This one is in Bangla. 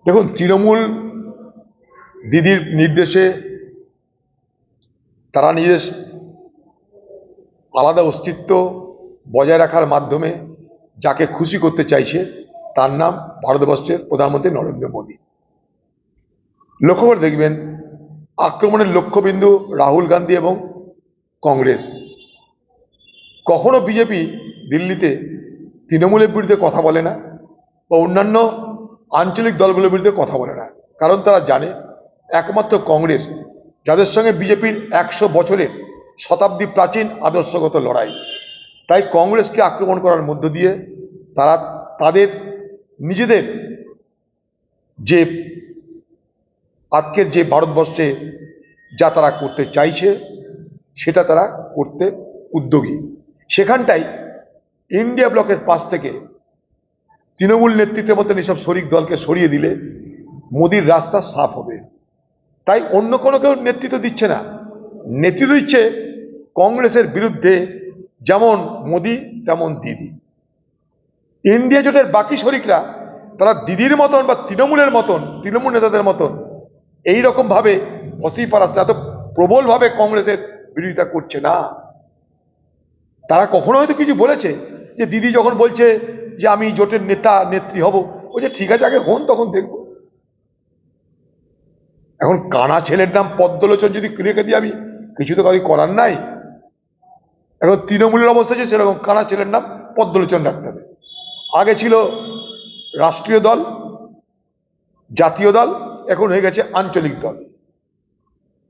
দেখুন, তৃণমূল দিদির নির্দেশে তারা নিজের আলাদা অস্তিত্ব বজায় রাখার মাধ্যমে যাকে খুশি করতে চাইছে তার নাম ভারতবর্ষের প্রধানমন্ত্রী নরেন্দ্র মোদী। লক্ষ্য করে দেখবেন, আক্রমণের লক্ষ্যবিন্দু রাহুল গান্ধী এবং কংগ্রেস। কখনো বিজেপি দিল্লিতে তৃণমূলের বিরুদ্ধে কথা বলে না বা অন্যান্য আঞ্চলিক দলগুলোর বিরুদ্ধে কথা বলে না, কারণ তারা জানে একমাত্র কংগ্রেস, যাদের সঙ্গে বিজেপির 100 বছরের শতাব্দী প্রাচীন আদর্শগত লড়াই, তাই কংগ্রেসকে আক্রমণ করার মধ্য দিয়ে তারা তাদের নিজেদের যে আজকের যে ভারতবর্ষে যা তারা করতে চাইছে সেটা তারা করতে উদ্যোগী। সেখানটাই ইন্ডিয়া ব্লকের পাশ থেকে তৃণমূল নেতৃত্বের মধ্যে এসব শরিক দলকে সরিয়ে দিলে মোদির রাস্তা সাফ হবে। তাই অন্য কোনো কেউ নেতৃত্ব দিচ্ছে না, নেতৃত্ব দিচ্ছে কংগ্রেসের বিরুদ্ধে যেমন মোদি তেমন দিদি। ইন্ডিয়া জোটের বাকি শরিকরা তারা দিদির মতন বা তৃণমূলের মতন, তৃণমূল নেতাদের মতন এইরকম ভাবে ভসিফারাস এত প্রবলভাবে কংগ্রেসের বিরোধিতা করছে না। তারা কখনো হয়তো কিছু বলেছে, যে দিদি যখন বলছে যে আমি জোটের নেতা নেত্রী হব, বলছে ঠিক আছে আগে হন, তখন দেখব। এখন কানা ছেলের নাম পদ্মলোচন যদি রেখে দিই আমি, কিছু তো কারো করার নাই। এখন তৃণমূলের অবস্থা যে সেরকম, কানা ছেলের নাম পদ্মলোচন রাখতে হবে। আগে ছিল রাষ্ট্রীয় দল, জাতীয় দল, এখন হয়ে গেছে আঞ্চলিক দল।